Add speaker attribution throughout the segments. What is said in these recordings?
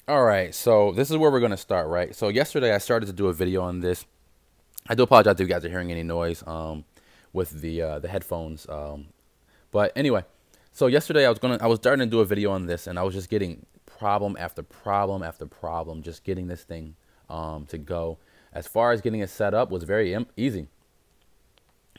Speaker 1: All right, so this is where we're gonna start, right? So yesterday I started to do a video on this. I do apologize if you guys are hearing any noise with the headphones. But anyway, so yesterday I was starting to do a video on this, and I was just getting problem after problem after problem, just getting this thing to go. As far as getting it set up was very easy,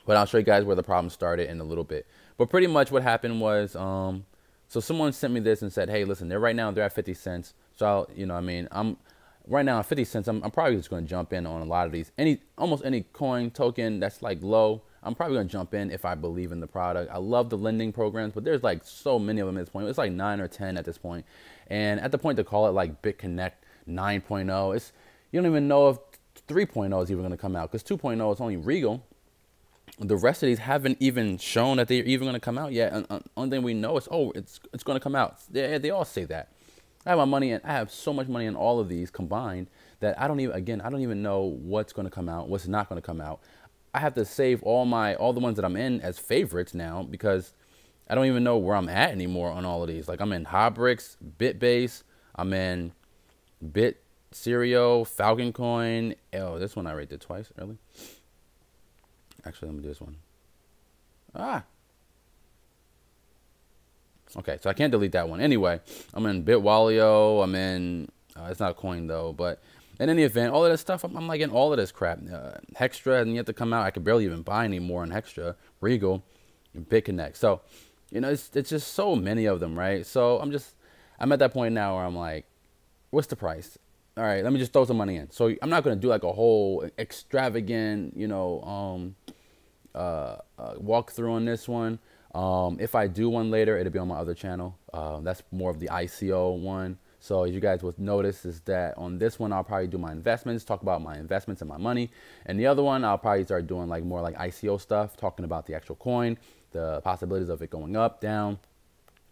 Speaker 1: but I'll show you guys where the problem started in a little bit. But pretty much what happened was, so someone sent me this and said, hey, listen, right now they're at 50 cents. So I'm right now at 50 cents. I'm probably just going to jump in on a lot of these. Almost any coin token that's like low, I'm probably going to jump in if I believe in the product. I love the lending programs, but there's like so many of them at this point. It's like 9 or 10 at this point. And at the point to call it like BitConnect 9.0, you don't even know if 3.0 is even going to come out, because 2.0 is only Regal. The rest of these haven't even shown that they're even going to come out yet. And only thing we know is, it's going to come out. They all say that. I have my money, and I have so much money in all of these combined that I don't even know what's going to come out, what's not going to come out. I have to save all the ones that I'm in as favorites now, because I don't even know where I'm at anymore on all of these. Like, I'm in Hobrix, BitBase, I'm in BitSerial, Falcon Coin. Oh, this one I rated twice early. Actually, let me do this one. Okay, so I can't delete that one. Anyway, I'm in Bitwalio. I'm in, it's not a coin though, but in any event, all of this stuff, I'm like in all of this crap. Hextra hasn't yet to come out. I could barely even buy any more on Hextra, Regal, and BitConnect. So, it's just so many of them, right? So I'm at that point now where I'm like, what's the price? All right, let me just throw some money in. So I'm not going to do like a whole extravagant, walkthrough on this one. If I do one later, it'll be on my other channel. That's more of the ICO one. So as you guys will notice is that on this one, I'll probably do my investments, talk about my investments and my money. And the other one, I'll probably start doing like more like ICO stuff, talking about the actual coin, the possibilities of it going up, down,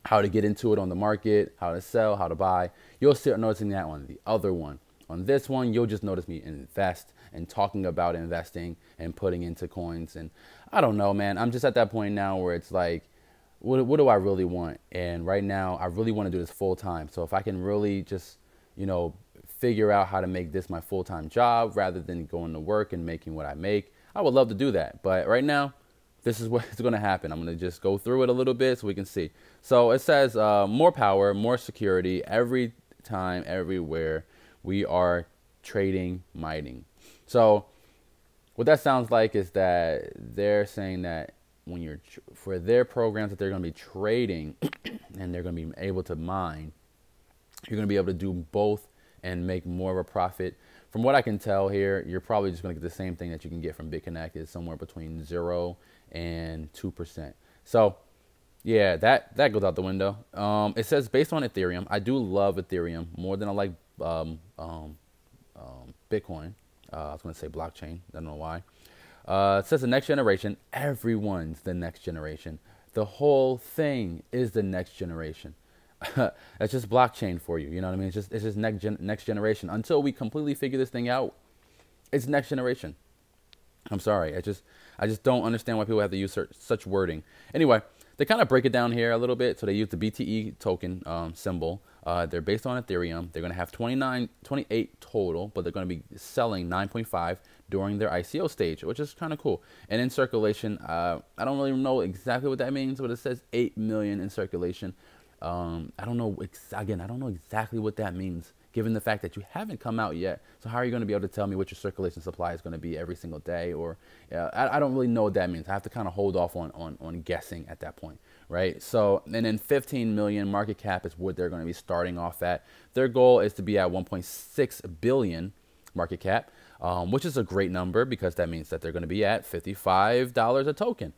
Speaker 1: how to get into it on the market, how to sell, how to buy. You'll start noticing that on the other one. On this one, you'll just notice me invest and talking about investing and putting into coins. And I don't know, man. I'm just at that point now where it's like, what do I really want? And right now, I really want to do this full time. So if I can really just, figure out how to make this my full-time job rather than going to work and making what I make, I would love to do that. But right now, this is what's going to happen. I'm going to just go through it a little bit so we can see. So it says more power, more security every time, everywhere. We are trading, mining. So what that sounds like is that they're saying that when you're for their programs that they're going to be trading and they're going to be able to mine, you're going to be able to do both and make more of a profit. From what I can tell here, you're probably just going to get the same thing that you can get from BitConnect, is somewhere between 0 and 2%. So yeah, that goes out the window. It says based on Ethereum. I do love Ethereum more than I like Bitcoin. I was going to say blockchain. I don't know why. It says the next generation. Everyone's the next generation. The whole thing is the next generation. It's just blockchain for you. You know what I mean? It's just next generation. Until we completely figure this thing out, it's next generation. I'm sorry. I just don't understand why people have to use such wording. Anyway, they kind of break it down here a little bit. So they use the BTE token symbol. They're based on Ethereum. They're going to have 28 total, but they're going to be selling 9.5 during their ICO stage, which is kind of cool. And in circulation, I don't really know exactly what that means, but it says 8 million in circulation. I don't know. Again, I don't know exactly what that means, given the fact that you haven't come out yet. So how are you going to be able to tell me what your circulation supply is going to be every single day? Or I don't really know what that means. I have to kind of hold off on guessing at that point, right? So, and then 15 million market cap is what they're going to be starting off at. Their goal is to be at 1.6 billion market cap, which is a great number because that means that they're going to be at $55 a token.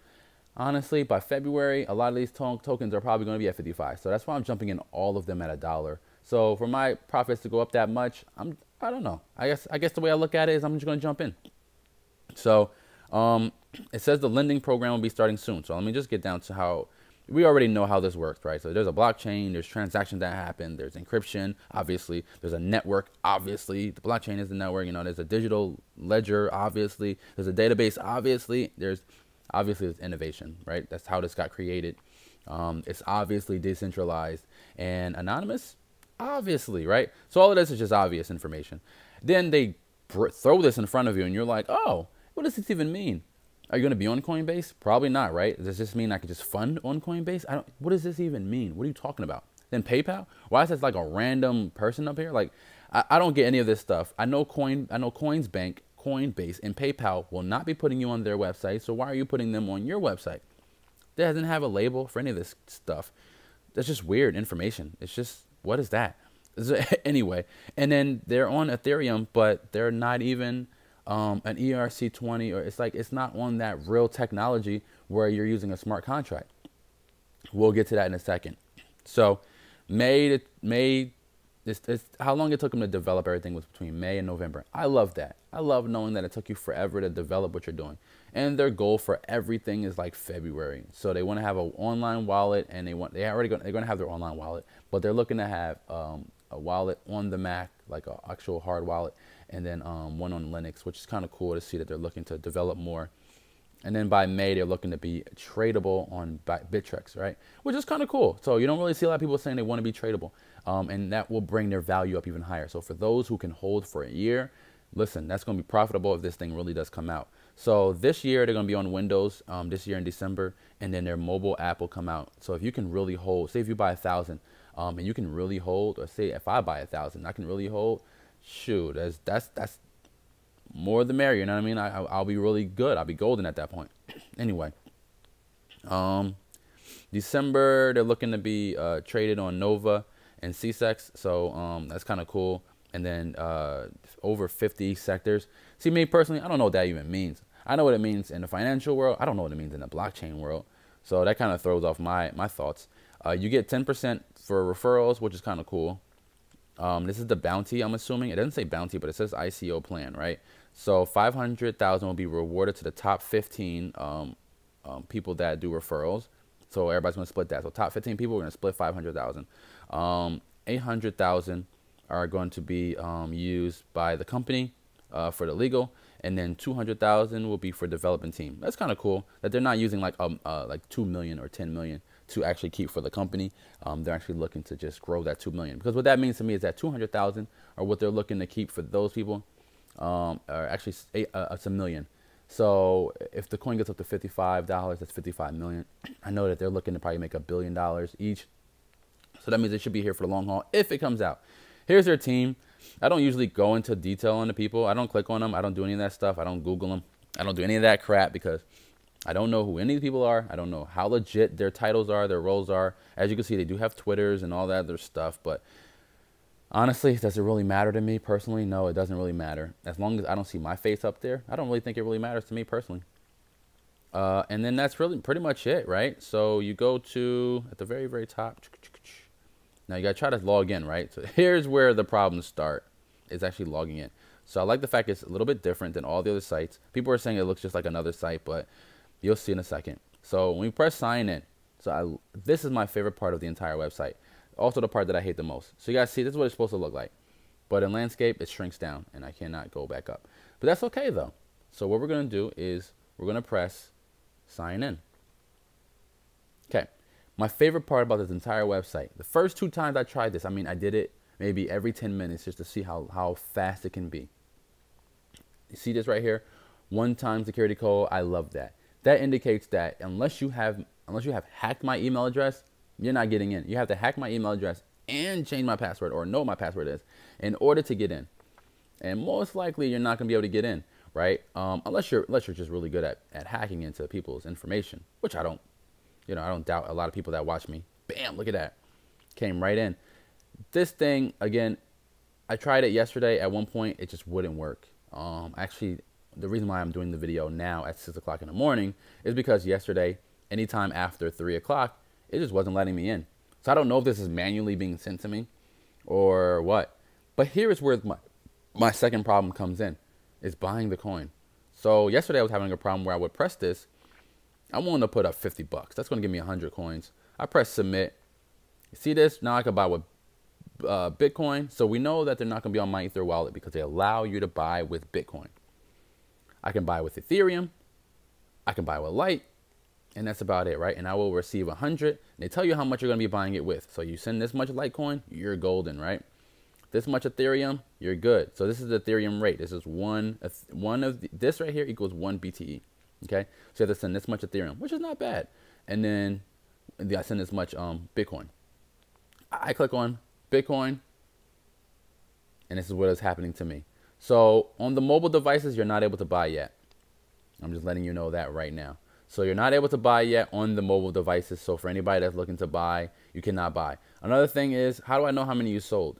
Speaker 1: Honestly, by February, a lot of these tokens are probably going to be at 55. So that's why I'm jumping in all of them at $1. So for my profits to go up that much, I don't know. I guess the way I look at it is I'm just going to jump in. So it says the lending program will be starting soon. So let me just get down to how we already know how this works, right? So there's a blockchain, there's transactions that happen, there's encryption, obviously, there's a network, obviously, the blockchain is the network, there's a digital ledger, obviously, there's a database, obviously, there's innovation, right? That's how this got created. It's obviously decentralized and anonymous. Obviously, right? So all of this is just obvious information. Then they throw this in front of you and you're like, oh, what does this even mean? Are you going to be on Coinbase? Probably not, right? Does this mean I could just fund on Coinbase? What does this even mean? What are you talking about? Then PayPal? Why is this like a random person up here? Like, I don't get any of this stuff. I know Coinbase, and PayPal will not be putting you on their website. So why are you putting them on your website? That doesn't have a label for any of this stuff. That's just weird information. It's just, what is that? Anyway, and then they're on Ethereum, but they're not even an ERC20, or it's not on that real technology where you're using a smart contract. We'll get to that in a second. So it's how long it took them to develop everything was between May and November. I love that. I love knowing that it took you forever to develop what you're doing. And their goal for everything is like February. So they want to have an online wallet, and they're going to have their online wallet, but they're looking to have a wallet on the Mac, like an actual hard wallet, and then one on Linux, which is kind of cool to see that they're looking to develop more. And then by May, they're looking to be tradable on Bittrex, right? Which is kind of cool. So you don't really see a lot of people saying they want to be tradable. And that will bring their value up even higher. So for those who can hold for a year, listen, that's going to be profitable if this thing really does come out. So this year, they're going to be on Windows this year in December. And then their mobile app will come out. So if you can really hold, say if you buy 1,000 and you can really hold, or say if I buy 1,000, I can really hold, shoot, that's more the merrier, you know what I mean? I'll be really good. I'll be golden at that point. Anyway, December, they're looking to be traded on Nova and CSEX, so that's kind of cool. And then over 50 sectors. See, me personally, I don't know what that even means. I know what it means in the financial world. I don't know what it means in the blockchain world. So that kind of throws off my thoughts. You get 10% for referrals, which is kind of cool. This is the bounty, I'm assuming. It doesn't say bounty, but it says ICO plan, right? So 500,000 will be rewarded to the top 15 people that do referrals. So everybody's going to split that. So top 15 people, we're going to split 500,000. 800,000 are going to be used by the company for the legal, and then 200,000 will be for development team. That's kind of cool that they're not using like 2 million or 10 million to actually keep for the company. They're actually looking to just grow that 2 million, because what that means to me is that 200,000 are what they're looking to keep for those people. Or actually it's $1 million. So if the coin gets up to $55, that's 55 million. I know that they're looking to probably make $1 billion each. So that means it should be here for the long haul if it comes out. Here's their team. I don't usually go into detail on the people. I don't click on them. I don't do any of that stuff. I don't Google them. I don't do any of that crap because I don't know who any of the people are. I don't know how legit their titles are, their roles are. As you can see, they do have Twitters and all that other stuff. But honestly, does it really matter to me personally? No, it doesn't really matter. As long as I don't see my face up there, I don't really think it really matters to me personally. And then that's really pretty much it, right? So you go to, at the very, very top. Now you got to try to log in, right? So here's where the problems start. It's actually logging in. So I like the fact it's a little bit different than all the other sites. People are saying it looks just like another site, but you'll see in a second. So when we press sign in, this is my favorite part of the entire website. Also the part that I hate the most. So you guys see, this is what it's supposed to look like. But in landscape, it shrinks down and I cannot go back up. But that's okay though. So what we're going to do is we're going to press sign in. Okay. My favorite part about this entire website, the first 2 times I tried this, I mean, I did it maybe every 10 minutes just to see how fast it can be. You see this right here? 1-time security code. I love that. That indicates that unless you have hacked my email address, you're not getting in. You have to hack my email address and change my password or know what my password is in order to get in. And most likely you're not going to be able to get in, right? Unless you're just really good at hacking into people's information, which I don't doubt a lot of people that watch me. Bam, look at that. Came right in. This thing, again, I tried it yesterday. At one point, it just wouldn't work. Actually, the reason why I'm doing the video now at 6 o'clock in the morning is because yesterday, anytime after 3 o'clock, it just wasn't letting me in. So I don't know if this is manually being sent to me or what. But here is where my second problem comes in, is buying the coin. So yesterday I was having a problem where I would press this. I wanted to put up 50 bucks. That's going to give me 100 coins. I press submit. You see this? Now I can buy with Bitcoin. So we know that they're not going to be on my Ether wallet because they allow you to buy with Bitcoin. I can buy with Ethereum. I can buy with Light. and that's about it, right? And I will receive 100. They tell you how much you're going to be buying it with. So you send this much Litecoin, you're golden, right? This much Ethereum, you're good. So this is the Ethereum rate. This is this right here equals 1 BTE. Okay, so you have to send this much Ethereum, which is not bad. And then I send this much Bitcoin. I click on Bitcoin, and this is what is happening to me. So on the mobile devices, you're not able to buy yet. I'm just letting you know that right now. So you're not able to buy yet on the mobile devices. So for anybody that's looking to buy, you cannot buy. Another thing is, how do I know how many you sold?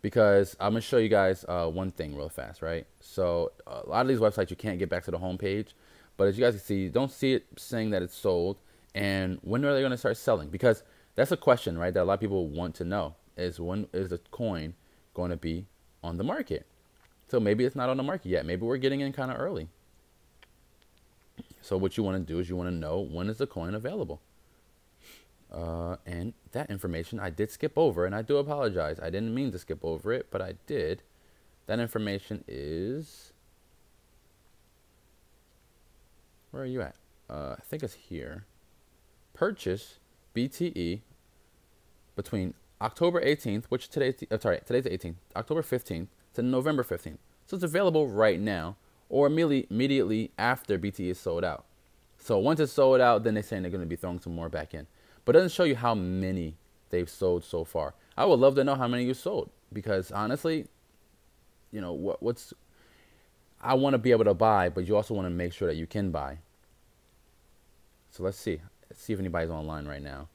Speaker 1: Because I'm going to show you guys one thing real fast, right? So a lot of these websites, you can't get back to the home page. But as you guys can see, you don't see it saying that it's sold. And when are they going to start selling? Because that's a question, right, that a lot of people want to know, is when is the coin going to be on the market? So maybe it's not on the market yet. Maybe we're getting in kind of early. So what you want to do is you want to know, when is the coin available? And that information I did skip over, and I do apologize. I didn't mean to skip over it, but I did. That information is, where are you at? I think it's here. Purchase BTE between October 18th, which today's the 18th, October 15th to November 15th. So it's available right now, or immediately after BTE is sold out. So once it's sold out, then they're saying they're going to be throwing some more back in. But it doesn't show you how many they've sold so far. I would love to know how many you sold, because honestly, you know, I want to be able to buy, but you also want to make sure that you can buy. So let's see. Let's see if anybody's online right now.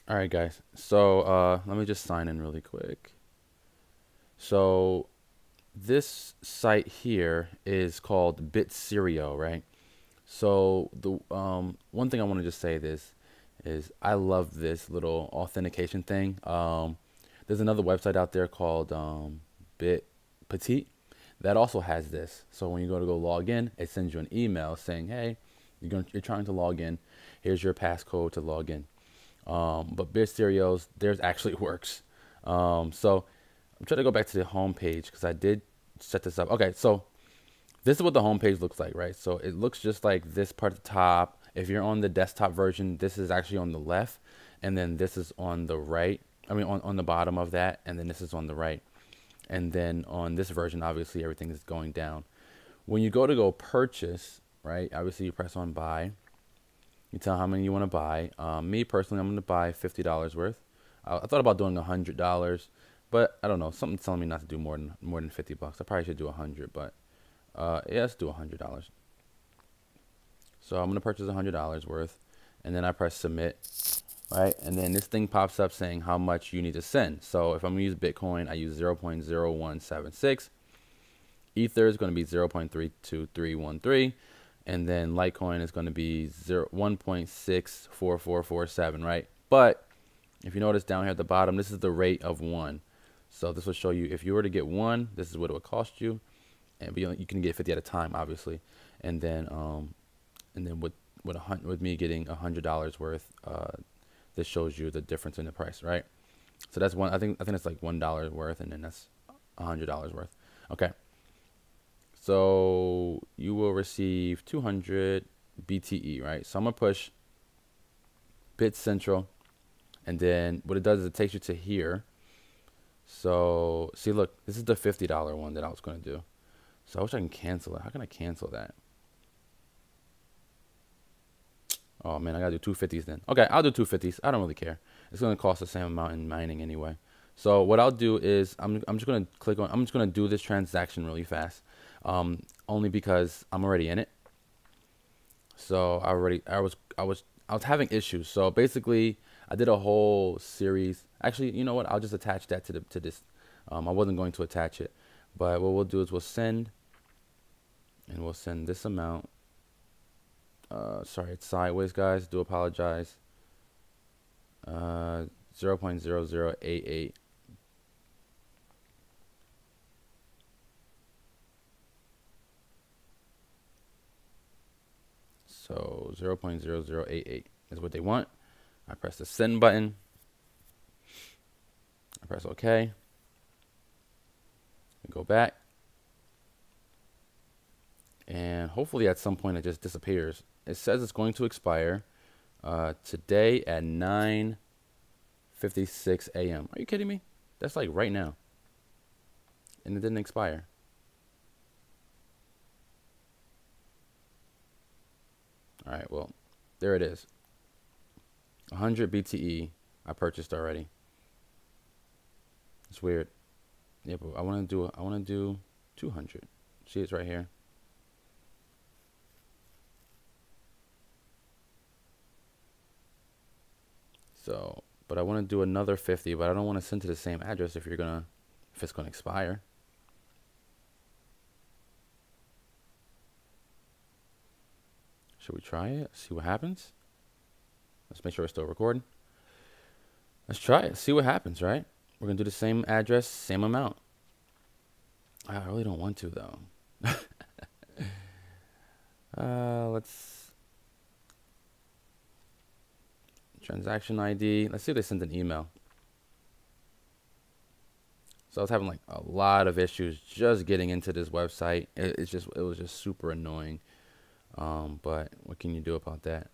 Speaker 1: All right, guys. So let me just sign in really quick. So this site here is called BitSerial, right? So the one thing I want to just say is I love this little authentication thing. There's another website out there called BitPetite that also has this. So when you go log in, it sends you an email saying, hey, you're trying to log in. Here's your passcode to log in. But BitSerial's, theirs actually works. So I'm trying to go back to the home page because I did set this up. Okay, so this is what the home page looks like, right? So it looks just like this part at the top. If you're on the desktop version, this is actually on the left, and then this is on the right. I mean, on the bottom of that, and then this is on the right. And then on this version, obviously, everything is going down. When you go purchase, right, obviously you press on buy. You tell how many you want to buy. Me personally, I'm going to buy $50 worth. I thought about doing $100, but I don't know. Something's telling me not to do more than 50 bucks. I probably should do 100, but yeah, let's do $100. So I'm going to purchase $100 worth, and then I press submit, right? And then this thing pops up saying how much you need to send. So if I'm going to use Bitcoin, I use 0.0176. Ether is going to be 0.32313. And then Litecoin is going to be 1.64447, right? But if you notice down here at the bottom, this is the rate of 1. So this will show you if you were to get 1, this is what it would cost you. And you can get 50 at a time, obviously. And then with me getting $100 worth, this shows you the difference in the price, right? So that's one. I think it's like $1 worth, and then that's $100 worth. Okay. So you will receive 200 BTE, right? So I'm gonna push BitCentral, And then what it does is it takes you to here. So see, look, this is the $50 one that I was going to do. So I wish I can cancel it. How can I cancel that? Oh man, I gotta do 250s then. Okay, I'll do 250s. I don't really care. It's gonna cost the same amount in mining anyway. So what I'll do is I'm just gonna click on. I'm just gonna do this transaction really fast, only because I'm already in it. So I was having issues. So basically, I did a whole series. Actually, you know what? I'll just attach that to this. I wasn't going to attach it, but what we'll do is we'll send this amount. Sorry, it's sideways, guys. Do apologize. 0.0088. So 0.0088 is what they want. I press the send button. I press OK. Go back. And hopefully at some point it just disappears. It says it's going to expire today at 9:56 a.m. Are you kidding me? That's like right now. And it didn't expire. All right, well, there it is. 100 BTE I purchased already. It's weird. Yeah, but I want to do 200. See, it's right here. So, but I want to do another 50, but I don't want to send to the same address if it's gonna expire. Should we try it? See what happens? Let's make sure it's still recording. Let's try it. See what happens, right? We're gonna do the same address, same amount. I really don't want to though. Let's transaction ID. Let's see if they sent an email. So I was having like a lot of issues just getting into this website. It was just super annoying. But what can you do about that?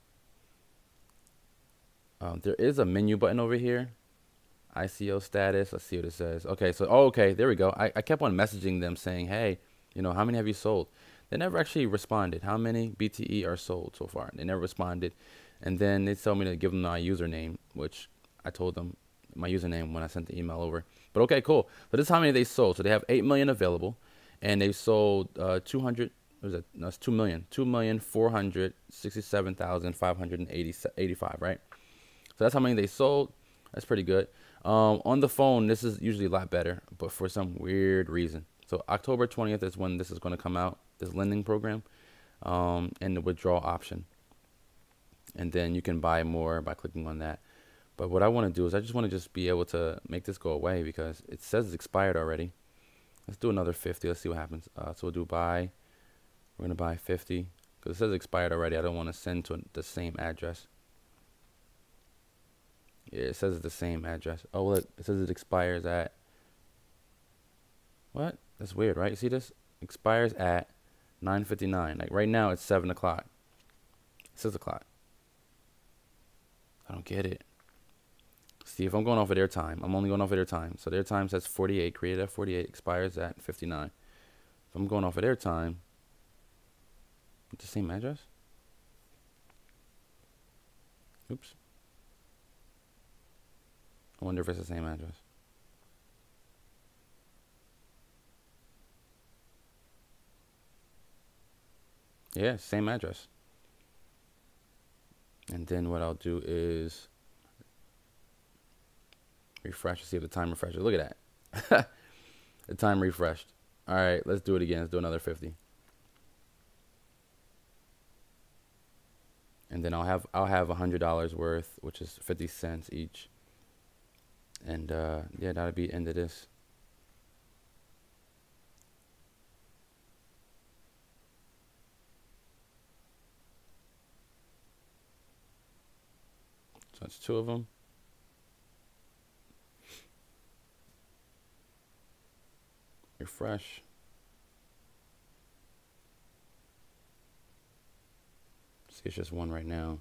Speaker 1: There is a menu button over here. ICO status. Let's see what it says. Okay, so okay, there we go. I kept on messaging them saying, hey, you know, how many have you sold? They never actually responded. How many BTE are sold so far? They never responded. And then they told me to give them my username, which I told them my username when I sent the email over. But okay, cool. So this is how many they sold. So they have 8 million available, and they sold 200. What is it? No, it's 2 million. 2,467,585. Right. So that's how many they sold. That's pretty good. On the phone, this is usually a lot better, but for some weird reason. So October 20th is when this is going to come out, this lending program, and the withdrawal option. And then you can buy more by clicking on that. But what I want to do is I just want to just be able to make this go away because it says it's expired already. Let's do another 50. Let's see what happens. So we'll do buy. We're going to buy 50 because it says expired already. I don't want to send to the same address. Yeah, it says it's the same address. Oh, look, it says it expires at. What? That's weird, right? You see this? Expires at 9:59. Like right now, it's 7 o'clock. It's 6 o'clock. I don't get it. See, if I'm going off of their time, I'm only going off of their time. So their time says 48, created at 48, expires at 59. If I'm going off of their time, it's the same address? Oops. I wonder if it's the same address. Yeah, same address. And then what I'll do is refresh to see if the time refreshes. Look at that. The time refreshed. All right, let's do it again. Let's do another 50. And then I'll have $100 worth, which is 50 cents each. And yeah, that'll be the end of this. So that's 2 of them. Refresh. See, it's just 1 right now.